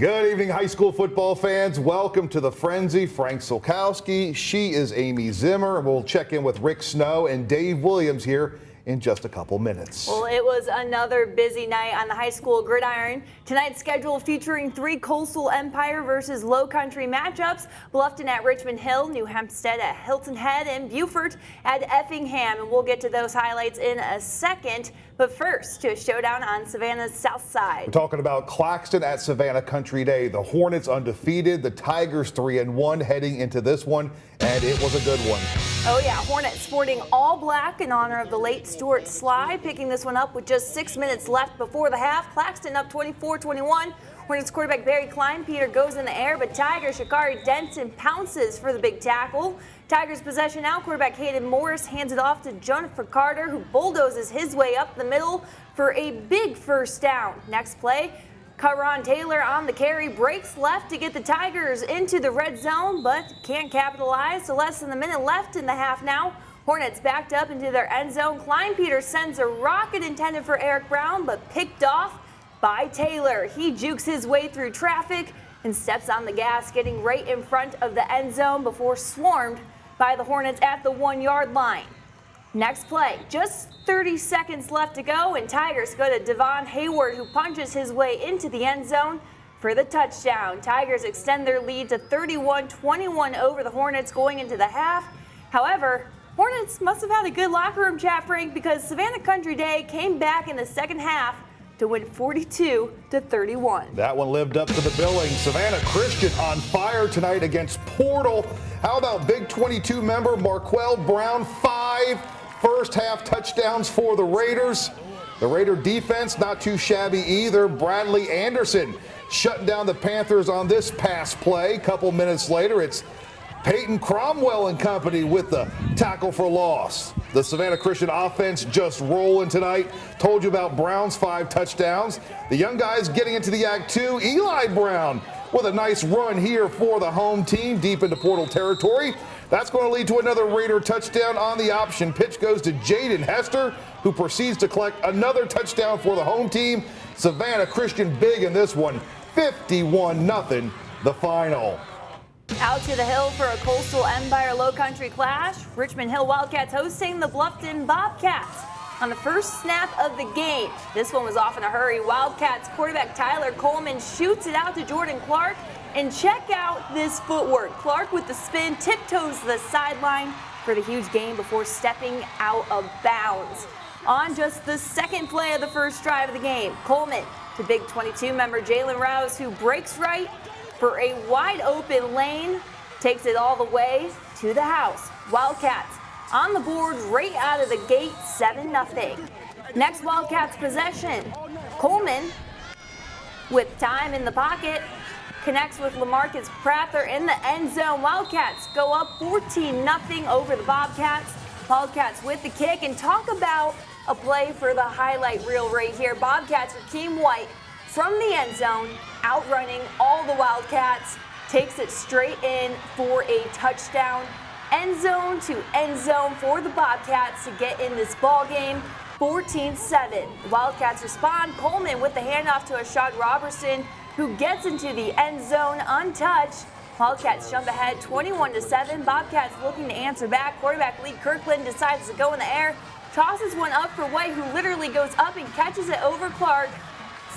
Good evening, high school football fans. Welcome to the Frenzy. Frank Solkowski. She is Amy Zimmer. We'll check in with Rick Snow and Dave Williams here in just a couple minutes. Well, it was another busy night on the high school gridiron. Tonight's schedule featuring 3 Coastal Empire versus Low Country matchups. Bluffton at Richmond Hill, New Hempstead at Hilton Head, and Beaufort at Effingham. And we'll get to those highlights in a second. But first, to a showdown on Savannah's south side. We're talking about Claxton at Savannah Country Day. The Hornets undefeated, the Tigers 3-1 heading into this one, and it was a good one. Oh yeah, Hornets sporting all black in honor of the late Stuart Sly, picking this one up with just 6 minutes left before the half. Claxton up 24-21. Hornets quarterback Barry Kleinpeter goes in the air, but Tiger Shakari Denton pounces for the big tackle. Tigers possession now. Quarterback Hayden Morris hands it off to Jennifer Carter, who bulldozes his way up the middle for a big first down. Next play, Karan Taylor on the carry, breaks left to get the Tigers into the red zone, but can't capitalize. So less than a minute left in the half now. Hornets backed up into their end zone. Kleinpeter sends a rocket intended for Eric Brown, but picked off by Taylor. He jukes his way through traffic and steps on the gas, getting right in front of the end zone before swarmed by the Hornets at the 1-yard line. Next play, just 30 seconds left to go, and Tigers go to Devon Hayward, who punches his way into the end zone for the touchdown. Tigers extend their lead to 31-21 over the Hornets going into the half. However, Hornets must have had a good locker room chat, Frank, because Savannah Country Day came back in the second half to win 42-31. That one lived up to the billing. Savannah Christian on fire tonight against Portal. How about Big 22 member Marquell Brown? 5 first half touchdowns for the Raiders. The Raider defense not too shabby either. Bradley Anderson shutting down the Panthers on this pass play. Couple minutes later, it's Peyton Cromwell and company with the tackle for loss. The Savannah Christian offense just rolling tonight. Told you about Brown's 5 touchdowns. The young guys getting into the act too. Eli Brown with a nice run here for the home team deep into Portal territory. That's going to lead to another Raider touchdown on the option. Pitch goes to Jaden Hester, who proceeds to collect another touchdown for the home team. Savannah Christian big in this one. 51-0 the final. Out to the hill for a Coastal Empire Low Country clash. Richmond Hill Wildcats hosting the Bluffton Bobcats on the first snap of the game. This one was off in a hurry. Wildcats quarterback Tyler Coleman shoots it out to Jordan Clark. And check out this footwork. Clark with the spin, tiptoes to the sideline for the huge gain before stepping out of bounds. On just the second play of the first drive of the game, Coleman to Big 22 member Jalen Rouse, who breaks right for a wide open lane, takes it all the way to the house. Wildcats on the board right out of the gate, 7-0. Next Wildcats possession, Coleman with time in the pocket connects with LaMarcus Prather in the end zone. Wildcats go up 14-0 over the Bobcats. Wildcats with the kick, and talk about a play for the highlight reel right here. Bobcats with Keem White from the end zone, outrunning all the Wildcats, takes it straight in for a touchdown. End zone to end zone for the Bobcats to get in this ball game. 14-7. The Wildcats respond. Coleman with the handoff to Ashad Robertson, who gets into the end zone untouched. Wildcats jump ahead 21-7. Bobcats looking to answer back. Quarterback Lee Kirkland decides to go in the air, tosses one up for White, who literally goes up and catches it over Clark.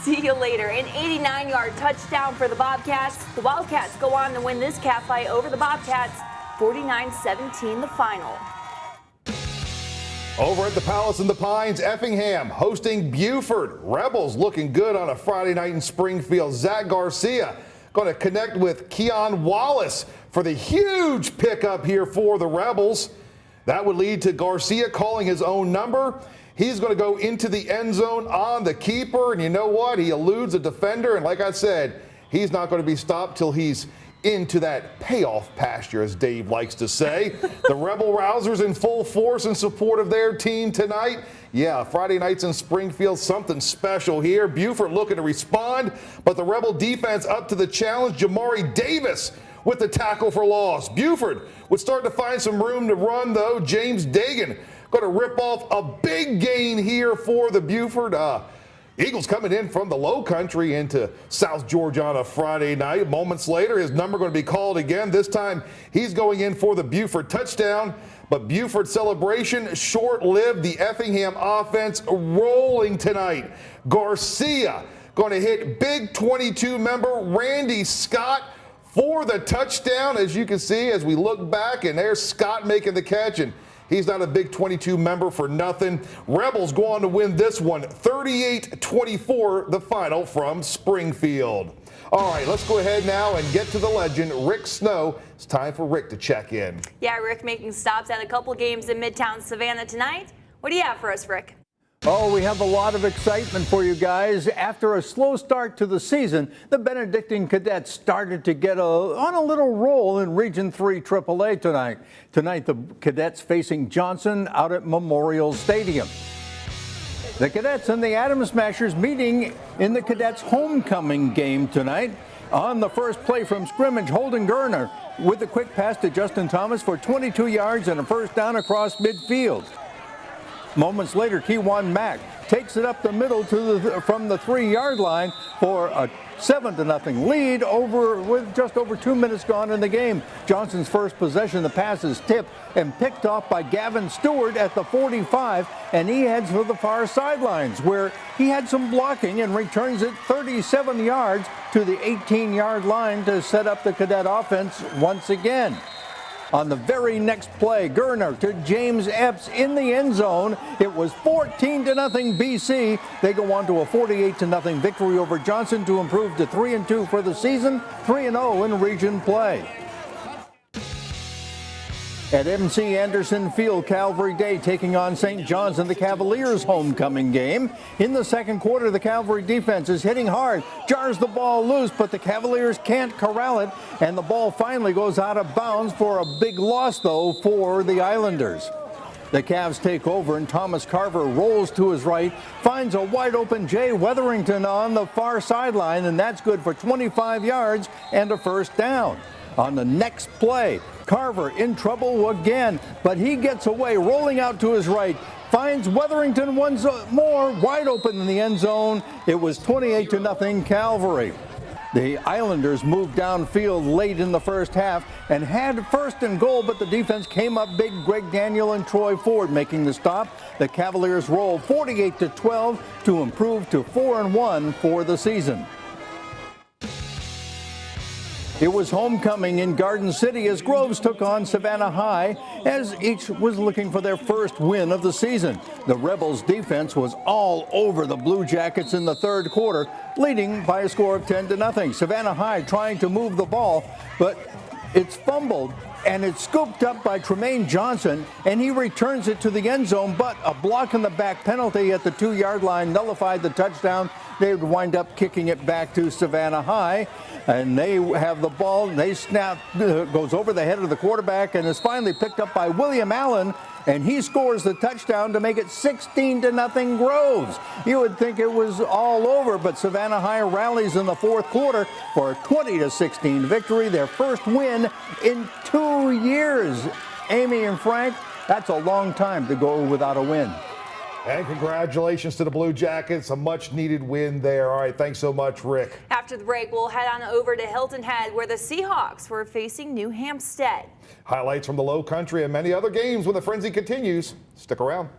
See you later. An 89-yard touchdown for the Bobcats. The Wildcats go on to win this cat fight over the Bobcats, 49-17 the final. Over at the Palace in the Pines, Effingham hosting Beaufort. Rebels looking good on a Friday night in Springfield. Zach Garcia going to connect with Keon Wallace for the huge pickup here for the Rebels. That would lead to Garcia calling his own number. He's going to go into the end zone on the keeper, and you know what? He eludes a defender, and like I said, he's not going to be stopped till he's into that payoff pasture, as Dave likes to say. The Rebel Rousers in full force in support of their team tonight. Yeah, Friday nights in Springfield, something special here. Beaufort looking to respond, but the Rebel defense up to the challenge. Jamari Davis with the tackle for loss. Beaufort would start to find some room to run, though. James Dagan going to rip off a big gain here for the Beaufort. Eagles coming in from the low country into South Georgia on a Friday night. Moments later, his number going to be called again. This time, he's going in for the Buford touchdown. But Buford's celebration short-lived. The Effingham offense rolling tonight. Garcia going to hit big 22 member Randy Scott for the touchdown. As you can see, as we look back, and there's Scott making the catch, and he's not a big 22 member for nothing. Rebels go on to win this one, 38-24, the final from Springfield. All right, let's go ahead now and get to the legend, Rick Snow. It's time for Rick to check in. Yeah, Rick making stops at a couple games in Midtown Savannah tonight. What do you have for us, Rick? Oh, we have a lot of excitement for you guys. After a slow start to the season, the Benedictine Cadets started to get on a little roll in Region 3 AAA tonight. Tonight, the Cadets facing Johnson out at Memorial Stadium. The Cadets and the Adams Smashers meeting in the Cadets homecoming game tonight. On the first play from scrimmage, Holden Gerner with a quick pass to Justin Thomas for 22 yards and a first down across midfield. Moments later, Kewan Mack takes it up the middle from the 3-yard line for a 7-0 lead with just over 2 minutes gone in the game. Johnson's first possession, the pass is tipped and picked off by Gavin Stewart at the 45, and he heads for the far sidelines where he had some blocking and returns it 37 yards to the 18-yard line to set up the Cadet offense once again. On the very next play, Gerner to James Epps in the end zone. It was 14-0 BC. They go on to a 48-0 victory over Johnson to improve to 3-2 for the season, 3-0 in region play. At MC Anderson Field, Calvary Day taking on St. John's in the Cavaliers homecoming game. In the second quarter, the Calvary defense is hitting hard, jars the ball loose, but the Cavaliers can't corral it, and the ball finally goes out of bounds for a big loss, though, for the Islanders. The Cavs take over, and Thomas Carver rolls to his right, finds a wide-open Jay Wetherington on the far sideline, and that's good for 25 yards and a first down. On the next play, Carver in trouble again, but he gets away, rolling out to his right, finds Wetherington once more, wide open in the end zone. It was 28-0 Calvary. The Islanders moved downfield late in the first half and had first and goal, but the defense came up big. Greg Daniel and Troy Ford making the stop. The Cavaliers roll 48-12 to improve to 4-1 for the season. It was homecoming in Garden City as Groves took on Savannah High, as each was looking for their first win of the season. The Rebels defense was all over the Blue Jackets in the third quarter, leading by a score of 10-0. Savannah High trying to move the ball, but it's fumbled and it's scooped up by Tremaine Johnson, and he returns it to the end zone, but a block in the back penalty at the 2-yard line nullified the touchdown. They would wind up kicking it back to Savannah High, and they have the ball. They snap, goes over the head of the quarterback, and is finally picked up by William Allen, and he scores the touchdown to make it 16-0 Groves. You would think it was all over, but Savannah High rallies in the fourth quarter for a 20-16 victory, their first win in 2 years. Amy and Frank, that's a long time to go without a win. And congratulations to the Blue Jackets. A much-needed win there. All right, thanks so much, Rick. After the break, we'll head on over to Hilton Head, where the Seahawks were facing New Hampstead. Highlights from the Low Country and many other games when the frenzy continues. Stick around.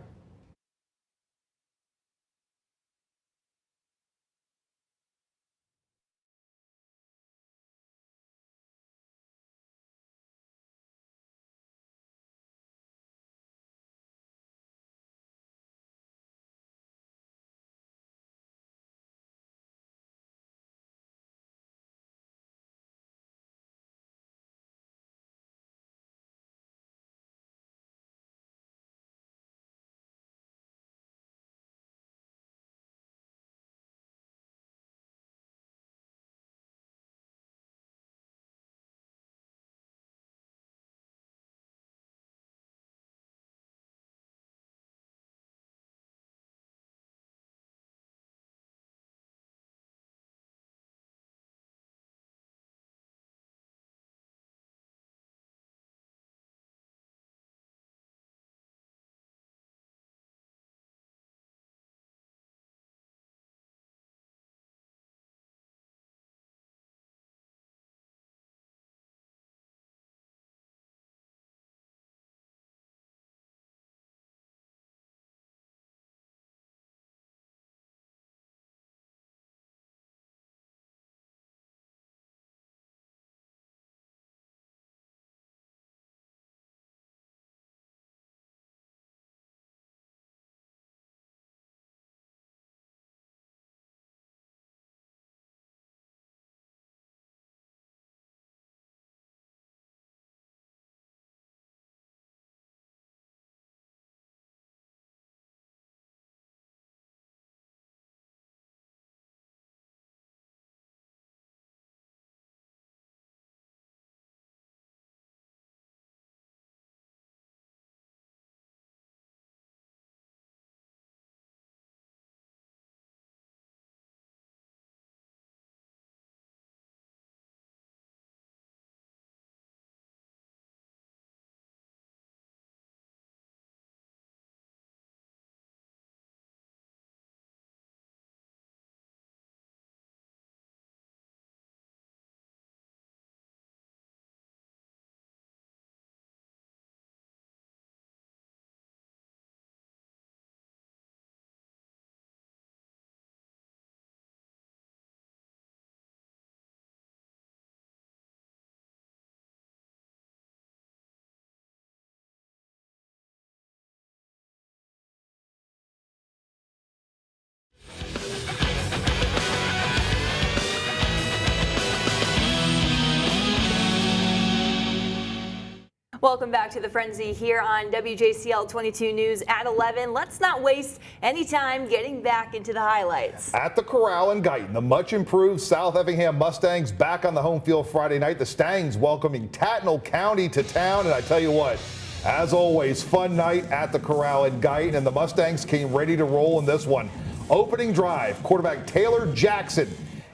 Welcome back to the Frenzy here on WJCL 22 News at 11. Let's not waste any time getting back into the highlights. At the Corral in Guyton, the much improved South Effingham Mustangs back on the home field Friday night. The Stangs welcoming Tattnall County to town. And I tell you what, as always, fun night at the Corral in Guyton. And the Mustangs came ready to roll in this one. Opening drive, quarterback Taylor Jackson.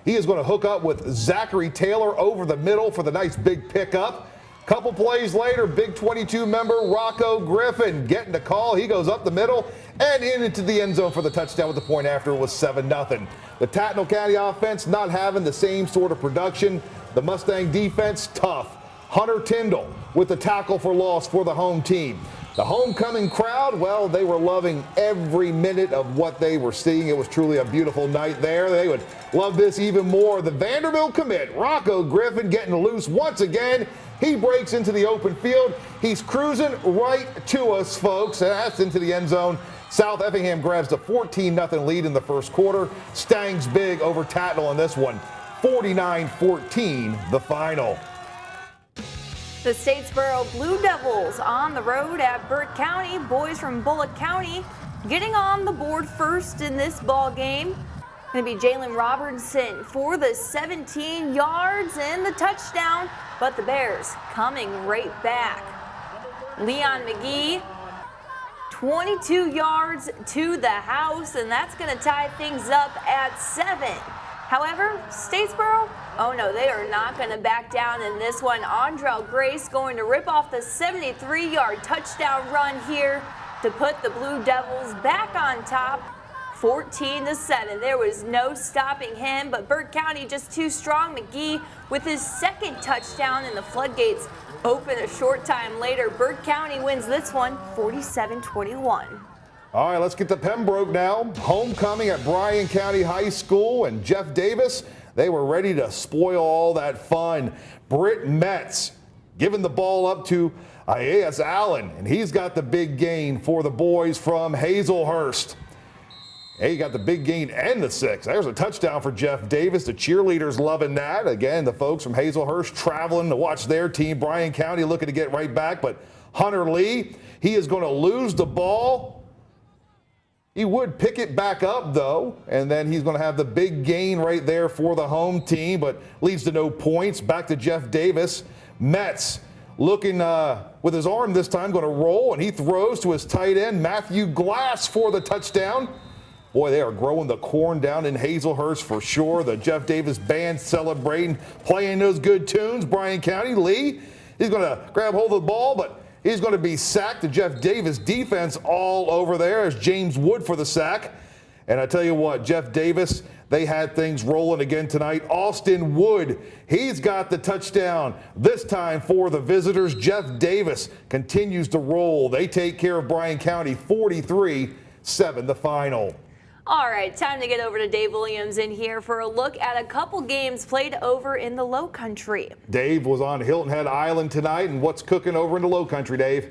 He is going to hook up with Zachary Taylor over the middle for the nice big pickup. Couple plays later, big 22 member Rocco Griffin getting the call. He goes up the middle and into the end zone for the touchdown with the point after it was 7-0. The Tattnall County offense not having the same sort of production. The Mustang defense tough. Hunter Tyndall with the tackle for loss for the home team. The homecoming crowd, well, they were loving every minute of what they were seeing. It was truly a beautiful night there. They would love this even more. The Vanderbilt commit, Rocco Griffin, getting loose once again. He breaks into the open field. He's cruising right to us, folks. And that's into the end zone. South Effingham grabs the 14-0 lead in the first quarter. Stangs big over Tattnall in this one. 49-14 the final. The Statesboro Blue Devils on the road at Burke County. Boys from Bullock County getting on the board first in this ball game. Going to be Jalen Robertson for the 17 yards and the touchdown, but the Bears coming right back. Leon McGee, 22 yards to the house, and that's going to tie things up at 7. However, Statesboro, oh no, they are not going to back down in this one. Andrell Grace going to rip off the 73-yard touchdown run here to put the Blue Devils back on top, 14-7. There was no stopping him, but Burke County just too strong. McGee with his second touchdown, and the floodgates open a short time later. Burke County wins this one, 47-21. All right, let's get to Pembroke now. Homecoming at Bryan County High School, and Jeff Davis, they were ready to spoil all that fun. Britt Metz giving the ball up to Ias Allen, and he's got the big gain for the boys from Hazelhurst. Hey, he got the big gain and the 6. There's a touchdown for Jeff Davis. The cheerleaders loving that. Again, the folks from Hazelhurst traveling to watch their team. Bryan County looking to get right back, but Hunter Lee, he is going to lose the ball. He would pick it back up, though, and then he's going to have the big gain right there for the home team, but leads to no points. Back to Jeff Davis. Metz looking with his arm this time, going to roll, and he throws to his tight end, Matthew Glass, for the touchdown. Boy, they are growing the corn down in Hazelhurst for sure. The Jeff Davis band celebrating, playing those good tunes. Bryan County, Lee, he's going to grab hold of the ball, but he's going to be sacked. The Jeff Davis defense all over there as James Wood for the sack. And I tell you what, Jeff Davis, they had things rolling again tonight. Austin Wood, he's got the touchdown, this time for the visitors. Jeff Davis continues to roll. They take care of Bryan County 43-7 the final. All right, time to get over to Dave Williams in here for a look at a couple games played over in the Low Country. Dave was on Hilton Head Island tonight, and what's cooking over in the Low Country, Dave?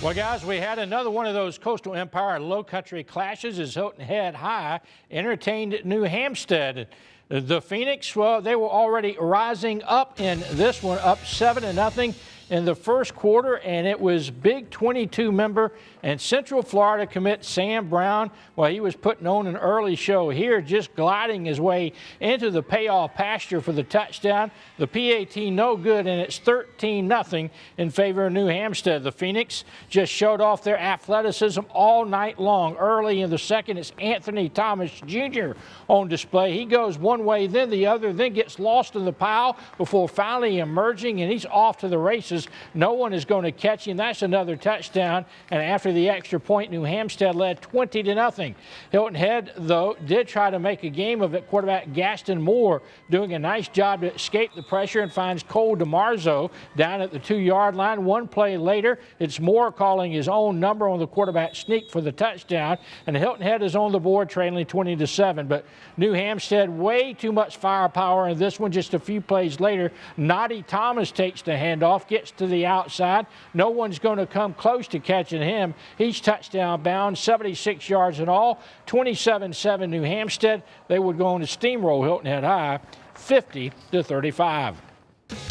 Well, guys, we had another one of those Coastal Empire Low Country clashes as Hilton Head High entertained New Hampstead. The Phoenix, well, they were already rising up in this one, up 7-0 in the first quarter, and it was big 22 member and Central Florida commit Sam Brown. Well, he was putting on an early show here, just gliding his way into the payoff pasture for the touchdown. The PAT no good, and it's 13-0 in favor of New Hampstead. The Phoenix just showed off their athleticism all night long. Early in the second, it's Anthony Thomas Jr. on display. He goes one way, then the other, then gets lost in the pile before finally emerging, and he's off to the races. No one is going to catch him. That's another touchdown. And after the extra point, New Hampstead led 20-0. Hilton Head, though, did try to make a game of it. Quarterback Gaston Moore doing a nice job to escape the pressure and finds Cole DeMarzo down at the 2-yard line. One play later, it's Moore calling his own number on the quarterback sneak for the touchdown. And Hilton Head is on the board trailing 20-7. But New Hampstead, way too much firepower in this one. Just a few plays later, Noddy Thomas takes the handoff, gets to the outside. No one's going to come close to catching him. He's touchdown bound, 76 yards in all, 27-7 New Hampstead. They would go on to steamroll Hilton Head High, 50-35.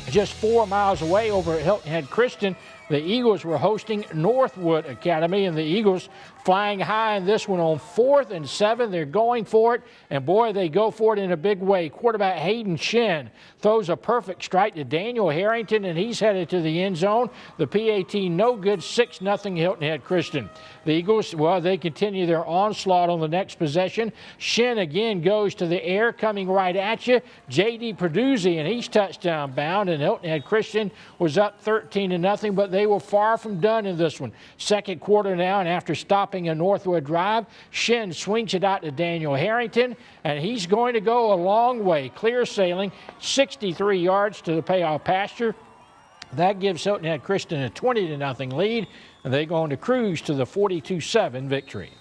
Just 4 miles away over at Hilton Head Christian, the Eagles were hosting Northwood Academy, and the Eagles flying high in this one on 4th and 7. They're going for it, and boy, they go for it in a big way. Quarterback Hayden Shin throws a perfect strike to Daniel Harrington, and he's headed to the end zone. The PAT no good, 6-0 Hilton Head Christian. The Eagles, well, they continue their onslaught on the next possession. Shin again goes to the air, coming right at you. J.D. Perduzzi, and he's touchdown bound, and Hilton Head Christian was up 13-0, but they were far from done in this one. Second quarter now, and after stopping a Northwood drive, Shin swings it out to Daniel Harrington, and he's going to go a long way, clear sailing, 63 yards to the payoff pasture. That gives Hilton Head Christian a 20-0 lead, and they go on to cruise to the 42-7 victory.